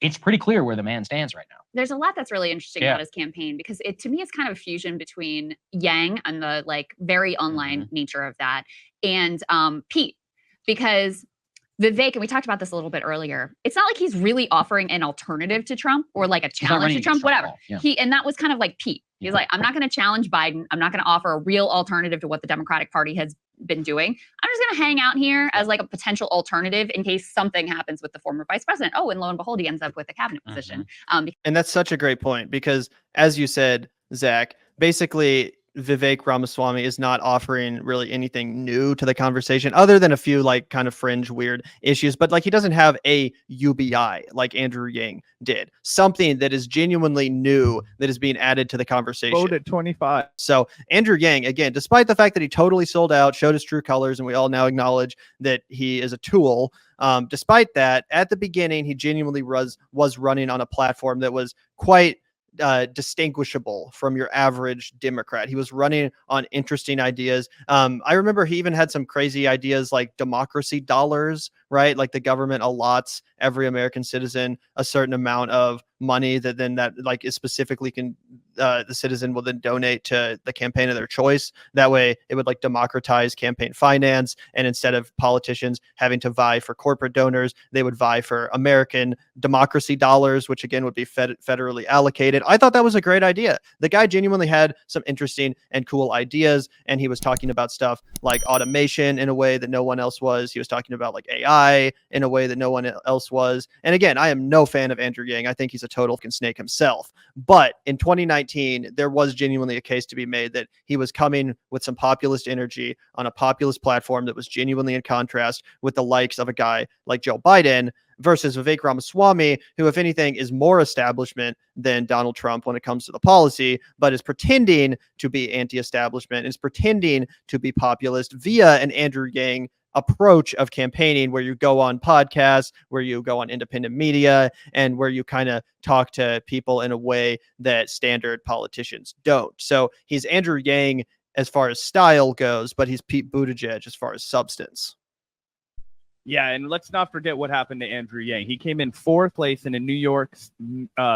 it's pretty clear where the man stands right now. There's a lot that's really interesting about his campaign, because it, to me, it's kind of a fusion between Yang and the like very online nature of that, and Pete, because Vivek, and we talked about this a little bit earlier, it's not like he's really offering an alternative to Trump or like a challenge to Trump, whatever. And that was kind of like Pete. He's like, I'm not going to challenge Biden. I'm not going to offer a real alternative to what the Democratic Party has been doing. I'm just going to hang out here as like a potential alternative in case something happens with the former vice president. Oh, and lo and behold, he ends up with a cabinet position. And that's such a great point, because as you said, Zach, basically Vivek Ramaswamy is not offering really anything new to the conversation other than a few like kind of fringe weird issues. But like, he doesn't have a UBI like Andrew Yang did, something that is genuinely new that is being added to the conversation. Vote at 25. So Andrew Yang, again, despite the fact that he totally sold out, showed his true colors, and we all now acknowledge that he is a tool. Despite that, at the beginning, he genuinely was running on a platform that was quite distinguishable from your average Democrat. He was running on interesting ideas. I remember he even had some crazy ideas like democracy dollars, right? Like the government allots every American citizen a certain amount of money that then that like is specifically can the citizen will then donate to the campaign of their choice. That way it would like democratize campaign finance, and instead of politicians having to vie for corporate donors, they would vie for American democracy dollars, which again would be federally allocated. I thought that was a great idea. The guy genuinely had some interesting and cool ideas, and he was talking about stuff like automation in a way that no one else was. He was talking about like AI in a way that no one else was. And again, I am no fan of Andrew Yang. I think he's a total snake himself. But in 2019, there was genuinely a case to be made that he was coming with some populist energy on a populist platform that was genuinely in contrast with the likes of a guy like Joe Biden, versus Vivek Ramaswamy, who, if anything, is more establishment than Donald Trump when it comes to the policy, but is pretending to be anti-establishment, is pretending to be populist via an Andrew Yang approach of campaigning, where you go on podcasts, where you go on independent media, and where you kind of talk to people in a way that standard politicians don't. So he's Andrew Yang as far as style goes, but he's Pete Buttigieg as far as substance. Yeah, and let's not forget what happened to Andrew Yang. He came in 4th place in a New York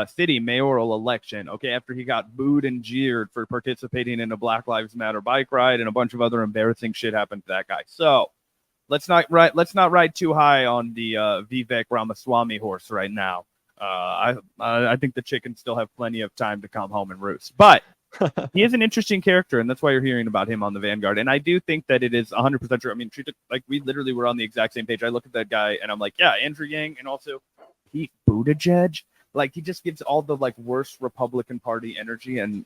City mayoral election, okay, after he got booed and jeered for participating in a Black Lives Matter bike ride, and a bunch of other embarrassing shit happened to that guy. So let's not ride too high on the Vivek Ramaswamy horse right now. I think the chickens still have plenty of time to come home and roost. But he is an interesting character, and that's why you're hearing about him on the Vanguard. And I do think that it is 100% true. I mean, like, we literally were on the exact same page. I look at that guy, and I'm like, yeah, Andrew Yang, and also Pete Buttigieg. Like, he just gives all the like worst Republican Party energy, and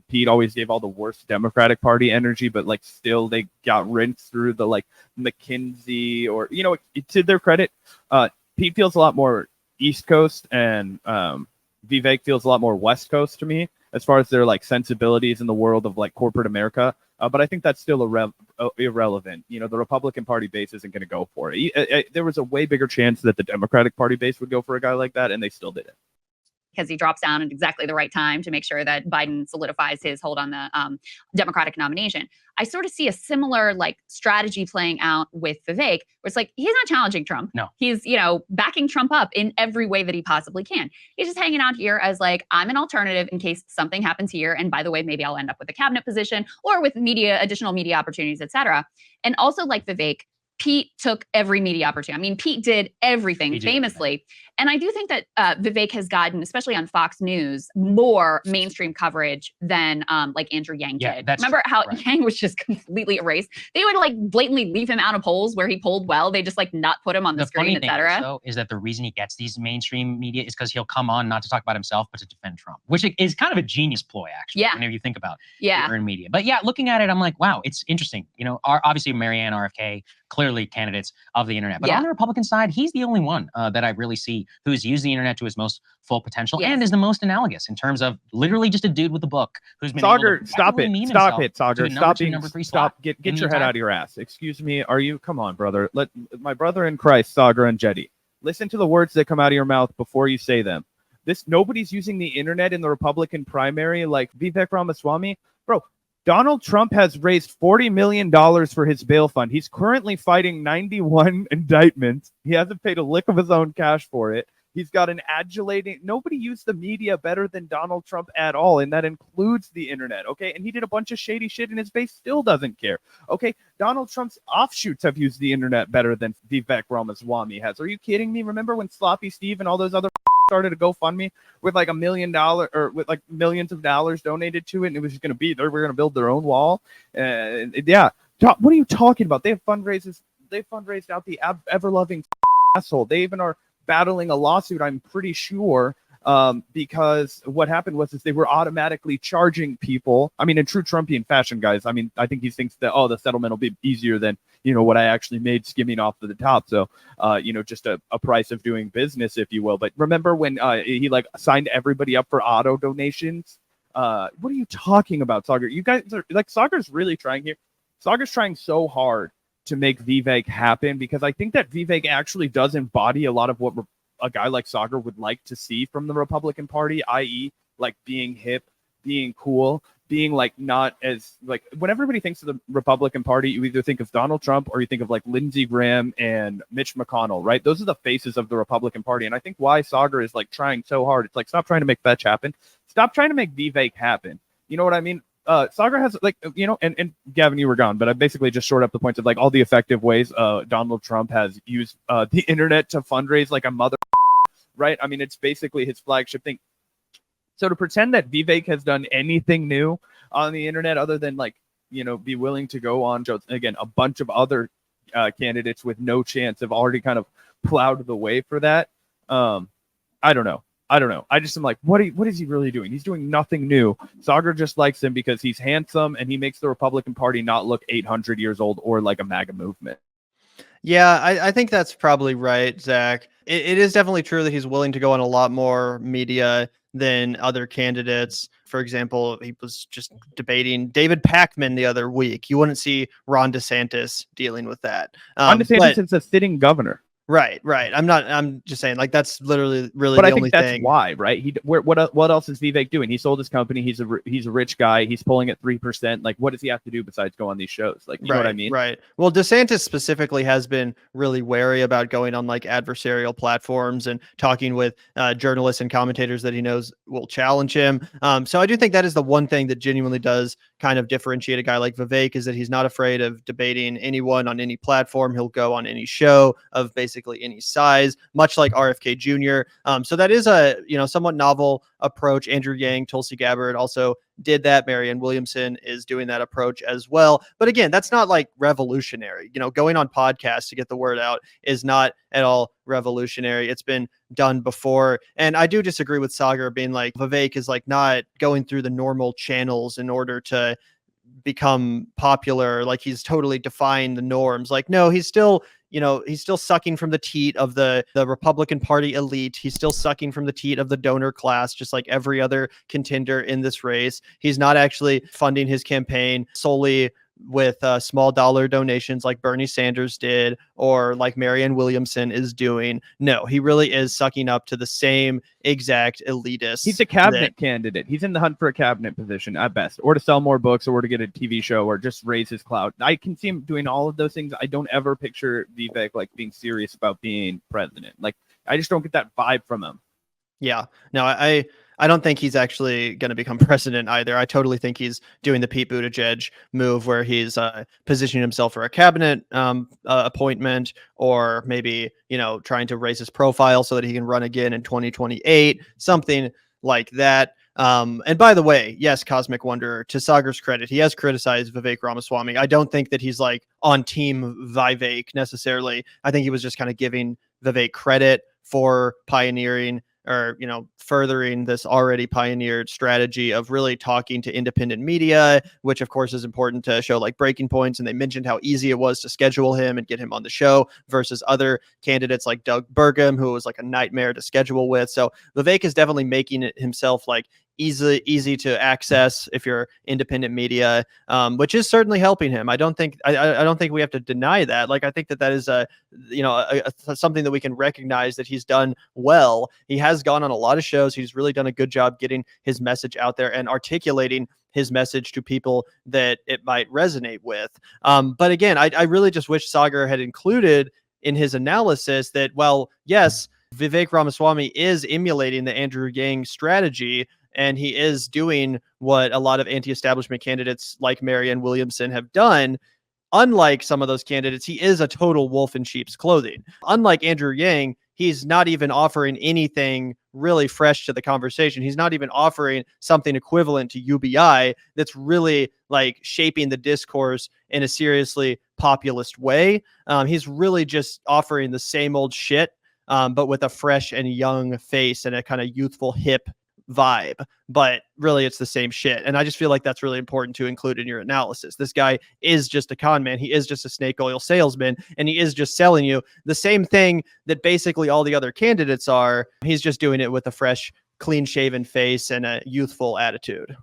Pete always gave all the worst Democratic Party energy, but like still they got rinsed through the like McKinsey, or, you know, to their credit, Pete feels a lot more East Coast, and Vivek feels a lot more West Coast to me, as far as their like sensibilities in the world of like corporate America. But I think that's still irrelevant. You know, the Republican Party base isn't going to go for it. There was a way bigger chance that the Democratic Party base would go for a guy like that, and they still didn't. Because he drops down at exactly the right time to make sure that Biden solidifies his hold on the Democratic nomination. I sort of see a similar like strategy playing out with Vivek, where it's like, he's not challenging Trump. No. He's, you know, backing Trump up in every way that he possibly can. He's just hanging out here as like, I'm an alternative in case something happens here. And by the way, maybe I'll end up with a cabinet position or with additional media opportunities, et cetera. And also, like Vivek, Pete took every media opportunity. I mean, Pete did everything famously. And I do think that Vivek has gotten, especially on Fox News, more mainstream coverage than like Andrew Yang did. Remember how Yang was just completely erased? They would like blatantly leave him out of polls where he polled well. They just like not put him on the screen, et cetera. The funny thing is that the reason he gets these mainstream media is because he'll come on not to talk about himself, but to defend Trump, which is kind of a genius ploy, actually, whenever you think about earned media. But yeah, looking at it, I'm like, wow, it's interesting. You know, obviously Marianne, RFK, clearly candidates of the internet. But on the Republican side, he's the only one that I really see who's used the internet to his most full potential and is the most analogous in terms of literally just a dude with a book who's been Saagar, able to stop it, Saagar. Stop. Get your head out of your ass. Excuse me. Come on, brother. Let my brother in Christ, Saagar and Enjeti, listen to the words that come out of your mouth before you say them. Nobody's using the internet in the Republican primary like Vivek Ramaswamy. Bro, Donald Trump has raised $40 million for his bail fund. He's currently fighting 91 indictments. He hasn't paid a lick of his own cash for it. He's got an adulating. Nobody used the media better than Donald Trump at all, and that includes the internet. Okay, and he did a bunch of shady shit, and his base still doesn't care. Okay, Donald Trump's offshoots have used the internet better than Vivek Ramaswamy has. Are you kidding me? Remember when Sloppy Steve and all those other started a GoFundMe with like $1 million or with like millions of dollars donated to it, and it was just going to be there. We're going to build their own wall. Yeah, what are you talking about? They have fundraisers. They fundraised out the ever-loving asshole. They even are battling a lawsuit, I'm pretty sure, because what happened was they were automatically charging people. I mean, in true Trumpian fashion, guys. I mean, I think he thinks that, the settlement will be easier than, what I actually made skimming off of the top. So, just a price of doing business, if you will. But remember when he like signed everybody up for auto donations? What are you talking about, Saagar? You guys are like, Saagar's really trying here. Saagar's trying so hard to make Vivek happen, because I think that Vivek actually does embody a lot of what a guy like Saagar would like to see from the Republican Party, i.e. like being hip, being cool, being like not as like when everybody thinks of the Republican Party, you either think of Donald Trump or you think of like Lindsey Graham and Mitch McConnell, right? Those are the faces of the Republican Party. And I think why Saagar is like trying so hard, it's like, stop trying to make Fetch happen. Stop trying to make Vivek happen. You know what I mean? Saagar has like, and Gavin, you were gone, but I basically just short up the points of like all the effective ways Donald Trump has used the internet to fundraise like a mother, right? I mean, it's basically his flagship thing. So to pretend that Vivek has done anything new on the internet other than like, be willing to go on, again, a bunch of other candidates with no chance have already kind of plowed the way for that. I don't know. I just am like, what is he really doing? He's doing nothing new. Saagar just likes him because he's handsome and he makes the Republican Party not look 800 years old or like a MAGA movement. Yeah, I think that's probably right, Zach. It is definitely true that he's willing to go on a lot more media than other candidates. For example, he was just debating David Pakman the other week. You wouldn't see Ron DeSantis dealing with that. Ron DeSantis is a sitting governor. Right. I'm just saying, like, that's literally really but the I think only that's thing. Why, right? What else is Vivek doing? He sold his company. He's a rich guy. He's pulling at 3%. Like, what does he have to do besides go on these shows? Like, you know what I mean? Right. Well, DeSantis specifically has been really wary about going on like adversarial platforms and talking with journalists and commentators that he knows will challenge him. So I do think that is the one thing that genuinely does kind of differentiate a guy like Vivek, is that he's not afraid of debating anyone on any platform. He'll go on any show of basically any size, much like RFK Jr. So that is a somewhat novel approach. Andrew Yang, Tulsi Gabbard also did that. Marianne Williamson is doing that approach as well. But again, that's not like revolutionary. Going on podcasts to get the word out is not at all revolutionary. It's been done before. And I do disagree with Saagar being like Vivek is like not going through the normal channels in order to become popular. Like he's totally defying the norms. Like, no, he's still sucking from the teat of the Republican Party elite. He's still sucking from the teat of the donor class, just like every other contender in this race. He's not actually funding his campaign solely with small dollar donations like Bernie Sanders did or like Marianne Williamson is doing. No, he really is sucking up to the same exact elitist. He's a cabinet candidate. He's in the hunt for a cabinet position at best, or to sell more books, or to get a TV show, or just raise his clout. I can see him doing all of those things. I don't ever picture Vivek like being serious about being president. Like, I just don't get that vibe from him. Yeah, no, I don't think he's actually going to become president either. I totally think he's doing the Pete Buttigieg move where he's positioning himself for a cabinet appointment, or maybe, trying to raise his profile so that he can run again in 2028, something like that. And by the way, yes, Cosmic Wanderer, to Saagar's credit, he has criticized Vivek Ramaswamy. I don't think that he's like on team Vivek necessarily. I think he was just kind of giving Vivek credit for pioneering or, furthering this already pioneered strategy of really talking to independent media, which of course is important to a show like Breaking Points. And they mentioned how easy it was to schedule him and get him on the show versus other candidates like Doug Burgum, who was like a nightmare to schedule with. So Vivek is definitely making it himself like easy to access if you're independent media, which is certainly helping him. I don't think we have to deny that. Like, I think that is something that we can recognize that he's done well. He has gone on a lot of shows. He's really done a good job getting his message out there and articulating his message to people that it might resonate with. But again, I really just wish Saagar had included in his analysis that, well, yes, Vivek Ramaswamy is emulating the Andrew Yang strategy, and he is doing what a lot of anti-establishment candidates like Marianne Williamson have done. Unlike some of those candidates, he is a total wolf in sheep's clothing. Unlike Andrew Yang, he's not even offering anything really fresh to the conversation. He's not even offering something equivalent to UBI that's really like shaping the discourse in a seriously populist way. He's really just offering the same old shit, but with a fresh and young face and a kind of youthful, hip vibe. But really, it's the same shit. And I just feel like that's really important to include in your analysis. This guy is just a con man. He is just a snake oil salesman, and he is just selling you the same thing that basically all the other candidates are. He's just doing it with a fresh, clean shaven face and a youthful attitude.